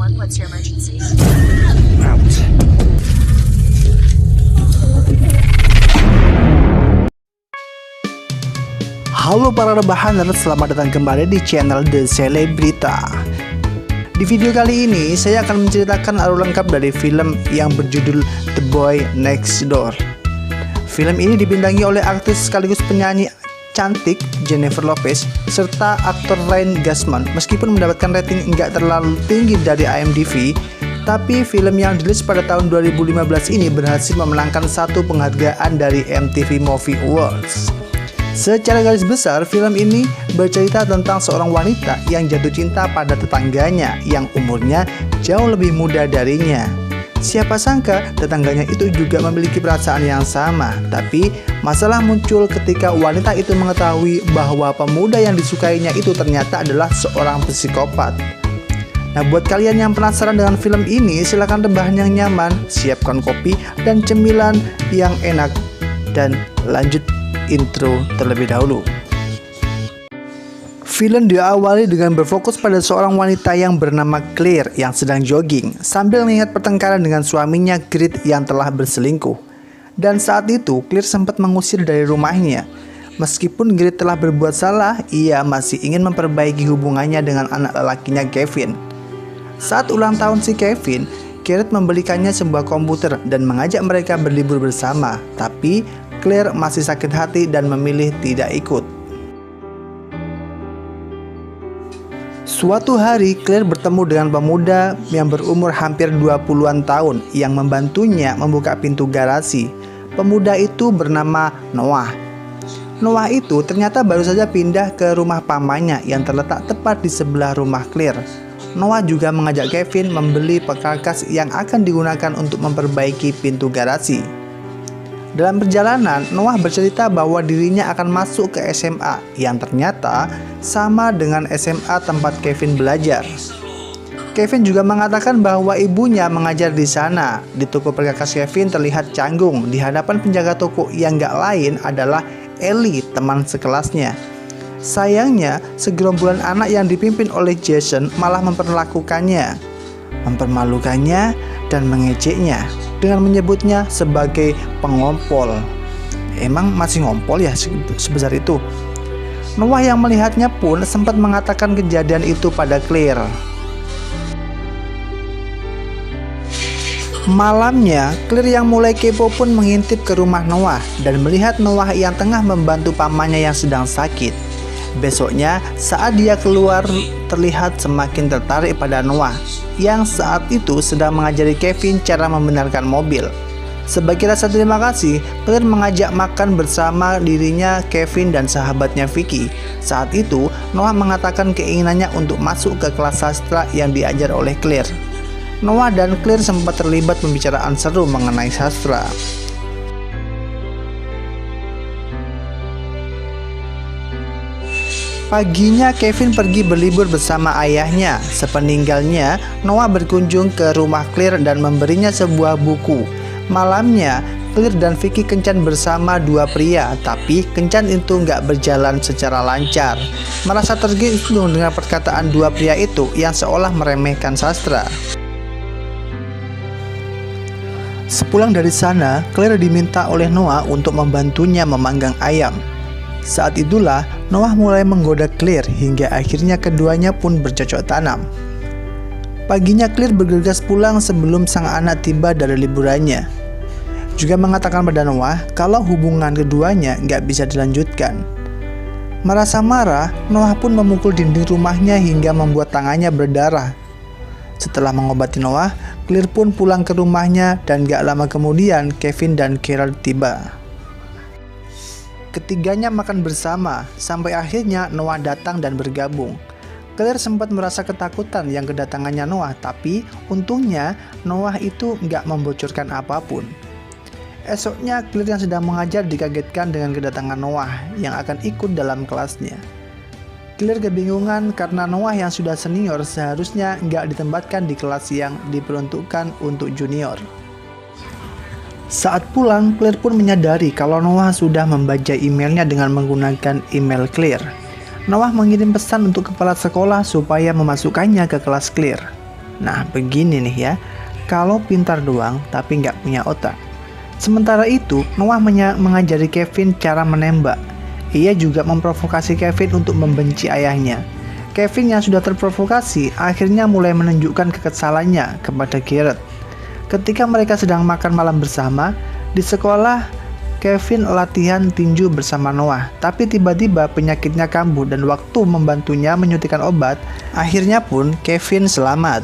911, what's your emergency? Halo para rebahan dan selamat datang kembali di channel The Selebrita. Di video kali ini saya akan menceritakan alur lengkap dari film yang berjudul The Boy Next Door. Film ini dibintangi oleh aktris sekaligus penyanyi cantik Jennifer Lopez serta aktor Ryan Gosling. Meskipun mendapatkan rating enggak terlalu tinggi dari IMDb, tapi film yang dirilis pada tahun 2015 ini berhasil memenangkan satu penghargaan dari MTV Movie Awards. Secara garis besar, film ini bercerita tentang seorang wanita yang jatuh cinta pada tetangganya yang umurnya jauh lebih muda darinya. Siapa sangka tetangganya itu juga memiliki perasaan yang sama, tapi masalah muncul ketika wanita itu mengetahui bahwa pemuda yang disukainya itu ternyata adalah seorang psikopat. Nah, buat kalian yang penasaran dengan film ini, silahkan rebahan yang nyaman, siapkan kopi dan cemilan yang enak, dan lanjut intro terlebih dahulu. Film diawali dengan berfokus pada seorang wanita yang bernama Claire yang sedang jogging sambil mengingat pertengkaran dengan suaminya Grit yang telah berselingkuh. Dan saat itu Claire sempat mengusir dari rumahnya. Meskipun Grit telah berbuat salah, ia masih ingin memperbaiki hubungannya dengan anak lelakinya Kevin. Saat ulang tahun si Kevin, Grit membelikannya sebuah komputer dan mengajak mereka berlibur bersama. Tapi Claire masih sakit hati dan memilih tidak ikut. Suatu hari, Claire bertemu dengan pemuda yang berumur hampir 20-an tahun yang membantunya membuka pintu garasi. Pemuda itu bernama Noah. Noah itu ternyata baru saja pindah ke rumah pamannya yang terletak tepat di sebelah rumah Claire. Noah juga mengajak Kevin membeli perkakas yang akan digunakan untuk memperbaiki pintu garasi. Dalam perjalanan, Noah bercerita bahwa dirinya akan masuk ke SMA yang ternyata sama dengan SMA tempat Kevin belajar. Kevin juga mengatakan bahwa ibunya mengajar di sana. Di toko perkakas Kevin terlihat canggung di hadapan penjaga toko yang gak lain adalah Ellie, teman sekelasnya. Sayangnya, segerombolan anak yang dipimpin oleh Jason malah memperlakukannya, mempermalukannya, dan mengejeknya dengan menyebutnya sebagai pengompol. Emang masih ngompol ya sebesar itu? Noah yang melihatnya pun sempat mengatakan kejadian itu pada Claire. Malamnya, Claire yang mulai kepo pun mengintip ke rumah Noah dan melihat Noah yang tengah membantu pamannya yang sedang sakit. Besoknya, saat dia keluar, terlihat semakin tertarik pada Noah yang saat itu sedang mengajari Kevin cara membenarkan mobil. Sebagai rasa terima kasih, Claire mengajak makan bersama dirinya, Kevin, dan sahabatnya Vicky. Saat itu, Noah mengatakan keinginannya untuk masuk ke kelas sastra yang diajar oleh Claire. Noah dan Claire sempat terlibat pembicaraan seru mengenai sastra. Paginya Kevin pergi berlibur bersama ayahnya. Sepeninggalnya, Noah berkunjung ke rumah Claire dan memberinya sebuah buku. Malamnya, Claire dan Vicky kencan bersama dua pria, tapi kencan itu nggak berjalan secara lancar. Merasa tergiur dengan perkataan dua pria itu yang seolah meremehkan sastra. Sepulang dari sana, Claire diminta oleh Noah untuk membantunya memanggang ayam. Saat itulah Noah mulai menggoda Claire hingga akhirnya keduanya pun bercocok tanam. Paginya Claire bergegas pulang sebelum sang anak tiba dari liburannya. Juga mengatakan pada Noah kalau hubungan keduanya nggak bisa dilanjutkan. Merasa marah, Noah pun memukul dinding rumahnya hingga membuat tangannya berdarah. Setelah mengobati Noah, Claire pun pulang ke rumahnya dan gak lama kemudian Kevin dan Carol tiba. Ketiganya makan bersama, sampai akhirnya Noah datang dan bergabung. Claire sempat merasa ketakutan yang kedatangannya Noah, tapi untungnya Noah itu nggak membocorkan apapun. Esoknya Claire yang sedang mengajar dikagetkan dengan kedatangan Noah yang akan ikut dalam kelasnya. Claire kebingungan karena Noah yang sudah senior seharusnya nggak ditempatkan di kelas yang diperuntukkan untuk junior. Saat pulang, Claire pun menyadari kalau Noah sudah membaca emailnya dengan menggunakan email Claire. Noah mengirim pesan untuk kepala sekolah supaya memasukkannya ke kelas Claire. Nah, begini nih ya, kalau pintar doang tapi nggak punya otak. Sementara itu, Noah mengajari Kevin cara menembak. Ia juga memprovokasi Kevin untuk membenci ayahnya. Kevin yang sudah terprovokasi akhirnya mulai menunjukkan kekesalannya kepada Garrett. Ketika mereka sedang makan malam bersama di sekolah, Kevin latihan tinju bersama Noah, tapi tiba-tiba penyakitnya kambuh dan waktu membantunya menyuntikkan obat, akhirnya pun Kevin selamat.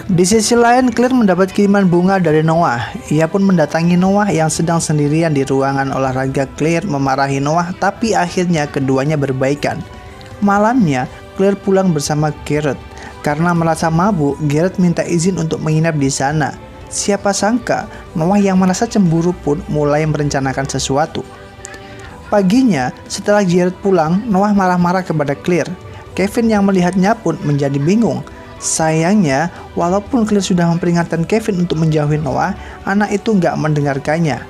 Di sisi lain, Claire mendapat kiriman bunga dari Noah. Ia pun mendatangi Noah yang sedang sendirian di ruangan olahraga. Claire memarahi Noah, tapi akhirnya keduanya berbaikan. Malamnya, Claire pulang bersama Garrett. Karena merasa mabuk, Garrett minta izin untuk menginap di sana. Siapa sangka, Noah yang merasa cemburu pun mulai merencanakan sesuatu. Paginya, setelah Garrett pulang, Noah marah-marah kepada Claire. Kevin yang melihatnya pun menjadi bingung. Sayangnya, walaupun Claire sudah memperingatkan Kevin untuk menjauhi Noah, anak itu nggak mendengarkannya.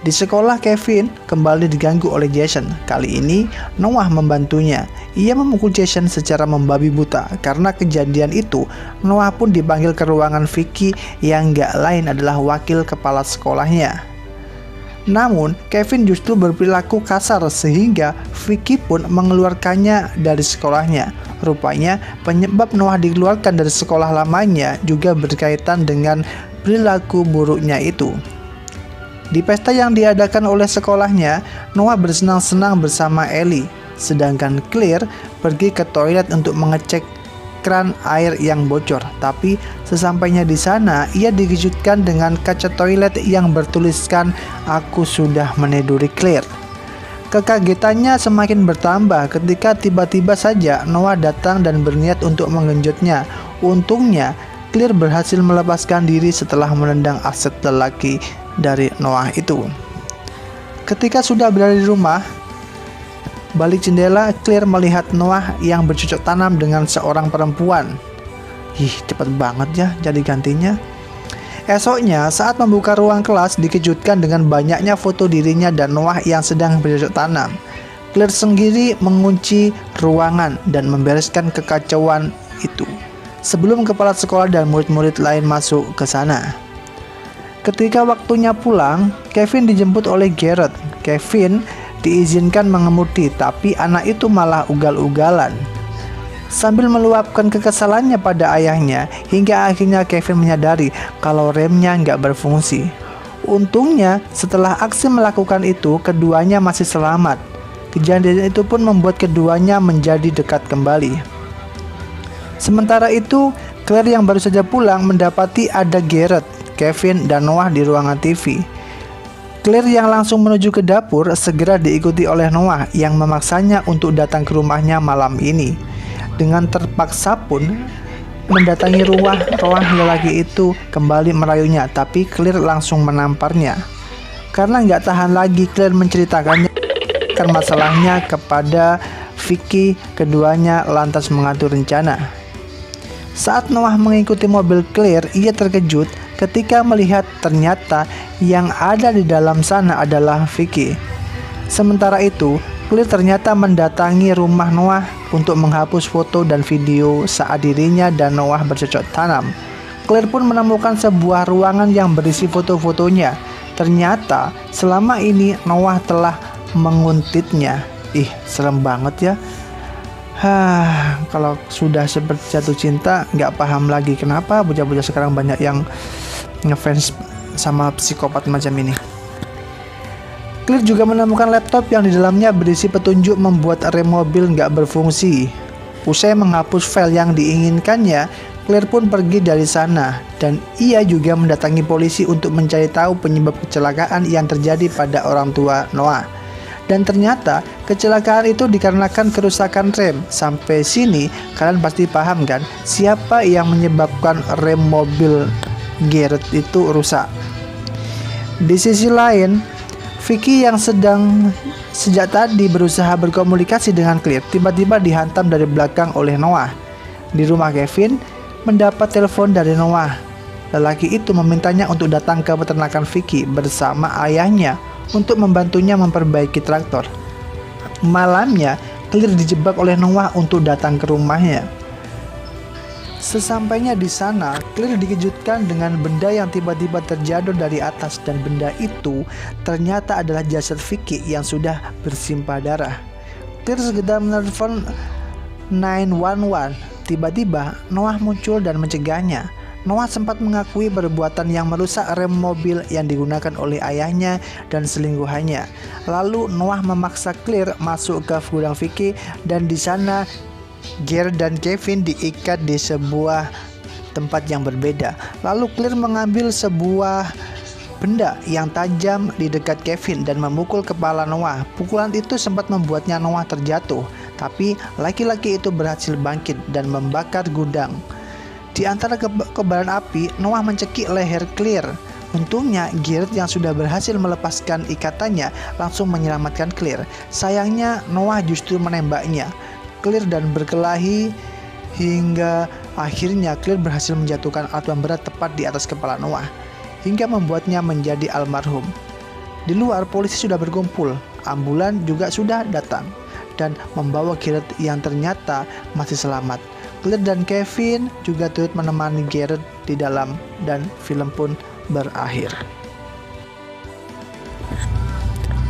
Di sekolah, Kevin kembali diganggu oleh Jason. Kali ini, Noah membantunya. Ia memukul Jason secara membabi buta. Karena kejadian itu, Noah pun dipanggil ke ruangan Vicky yang nggak lain adalah wakil kepala sekolahnya. Namun, Kevin justru berperilaku kasar sehingga Vicky pun mengeluarkannya dari sekolahnya. Rupanya, penyebab Noah dikeluarkan dari sekolah lamanya juga berkaitan dengan perilaku buruknya itu. Di pesta yang diadakan oleh sekolahnya, Noah bersenang-senang bersama Ellie, sedangkan Claire pergi ke toilet untuk mengecek keran air yang bocor. Tapi sesampainya di sana, ia dikejutkan dengan kaca toilet yang bertuliskan "Aku sudah meniduri Claire". Kekagetannya semakin bertambah ketika tiba-tiba saja Noah datang dan berniat untuk menggenjotnya. Untungnya, Claire berhasil melepaskan diri setelah menendang aset lelaki dari Noah itu. Ketika sudah berada di rumah, balik jendela, Claire melihat Noah yang bercocok tanam dengan seorang perempuan. Cepet banget ya jadi gantinya. Esoknya, saat membuka ruang kelas, dikejutkan dengan banyaknya foto dirinya dan Noah yang sedang bercocok tanam. Claire sendiri mengunci ruangan dan membereskan kekacauan itu sebelum kepala sekolah dan murid-murid lain masuk ke sana. Ketika waktunya pulang, Kevin dijemput oleh Garrett. Kevin diizinkan mengemudi, tapi anak itu malah ugal-ugalan. Sambil meluapkan kekesalannya pada ayahnya, hingga akhirnya Kevin menyadari kalau remnya nggak berfungsi. Untungnya, setelah aksi melakukan itu, keduanya masih selamat. Kejadian itu pun membuat keduanya menjadi dekat kembali. Sementara itu, Claire yang baru saja pulang mendapati ada Garrett, Kevin, dan Noah di ruangan TV. Claire yang langsung menuju ke dapur segera diikuti oleh Noah yang memaksanya untuk datang ke rumahnya malam ini. Dengan terpaksa pun mendatangi rumah lelaki itu kembali merayunya, tapi Claire langsung menamparnya. Karena nggak tahan lagi, Claire menceritakannya masalahnya kepada Vicky. Keduanya lantas mengatur rencana. Saat Noah mengikuti mobil Claire, ia terkejut ketika melihat ternyata yang ada di dalam sana adalah Vicky. Sementara itu, Claire ternyata mendatangi rumah Noah untuk menghapus foto dan video saat dirinya dan Noah bercocok tanam. Claire pun menemukan sebuah ruangan yang berisi foto-fotonya. Ternyata selama ini Noah telah menguntitnya. Serem banget ya. Kalau sudah seperti jatuh cinta, nggak paham lagi kenapa bocah-bocah sekarang banyak yang ngefans sama psikopat macam ini. Claire juga menemukan laptop yang di dalamnya berisi petunjuk membuat rem mobil nggak berfungsi. Usai menghapus file yang diinginkannya, Claire pun pergi dari sana dan ia juga mendatangi polisi untuk mencari tahu penyebab kecelakaan yang terjadi pada orang tua Noah. Dan ternyata kecelakaan itu dikarenakan kerusakan rem. Sampai sini kalian pasti paham kan siapa yang menyebabkan rem mobil Garrett itu rusak. Di sisi lain, Vicky yang sedang sejak tadi berusaha berkomunikasi dengan Claire tiba-tiba dihantam dari belakang oleh Noah. Di rumah Kevin mendapat telepon dari Noah. Lelaki itu memintanya untuk datang ke peternakan Vicky bersama ayahnya untuk membantunya memperbaiki traktor. Malamnya, Claire dijebak oleh Noah untuk datang ke rumahnya. Sesampainya di sana, Clear dikejutkan dengan benda yang tiba-tiba terjatuh dari atas, dan benda itu ternyata adalah jasad Vicky yang sudah bersimpah darah. Clear segera menelepon 911. Tiba-tiba Noah muncul dan mencegahnya. Noah sempat mengakui perbuatan yang merusak rem mobil yang digunakan oleh ayahnya dan selingkuhannya. Lalu Noah memaksa Clear masuk ke gudang Vicky, dan di sana Garrett dan Kevin diikat di sebuah tempat yang berbeda. Lalu Clear mengambil sebuah benda yang tajam di dekat Kevin dan memukul kepala Noah. Pukulan itu sempat membuatnya Noah terjatuh, tapi laki-laki itu berhasil bangkit dan membakar gudang. Di antara kebaran api, Noah mencekik leher Clear. Untungnya Garrett yang sudah berhasil melepaskan ikatannya langsung menyelamatkan Clear. Sayangnya Noah justru menembaknya Clear dan berkelahi hingga akhirnya Clear berhasil menjatuhkan alat berat tepat di atas kepala Noah hingga membuatnya menjadi almarhum. Di luar, polisi sudah berkumpul, ambulan juga sudah datang dan membawa Garrett yang ternyata masih selamat. Clear dan Kevin juga turut menemani Garrett di dalam, dan film pun berakhir.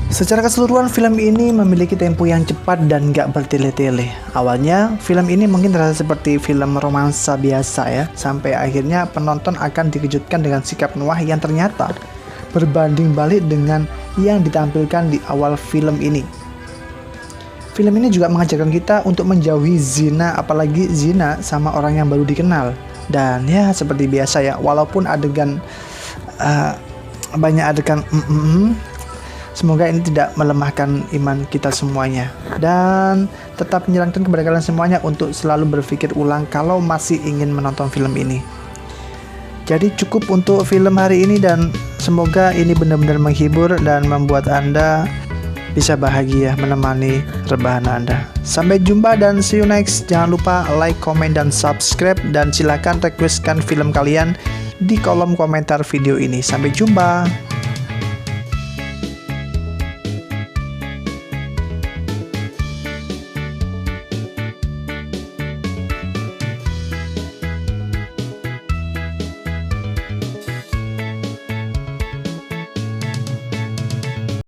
Secara keseluruhan, film ini memiliki tempo yang cepat dan gak bertele-tele. Awalnya, film ini mungkin terasa seperti film romansa biasa ya, sampai akhirnya penonton akan dikejutkan dengan sikap Noah yang ternyata berbanding balik dengan yang ditampilkan di awal film ini. Film ini juga mengajarkan kita untuk menjauhi zina, apalagi zina sama orang yang baru dikenal. Dan ya seperti biasa ya, walaupun adegan banyak adegan semoga ini tidak melemahkan iman kita semuanya, dan tetap menyarankan kepada kalian semuanya untuk selalu berpikir ulang kalau masih ingin menonton film ini. Jadi cukup untuk film hari ini, dan semoga ini benar-benar menghibur dan membuat Anda bisa bahagia menemani rebahan Anda. Sampai jumpa dan see you next. Jangan lupa like, comment, dan subscribe, dan silakan requestkan film kalian di kolom komentar video ini. Sampai jumpa.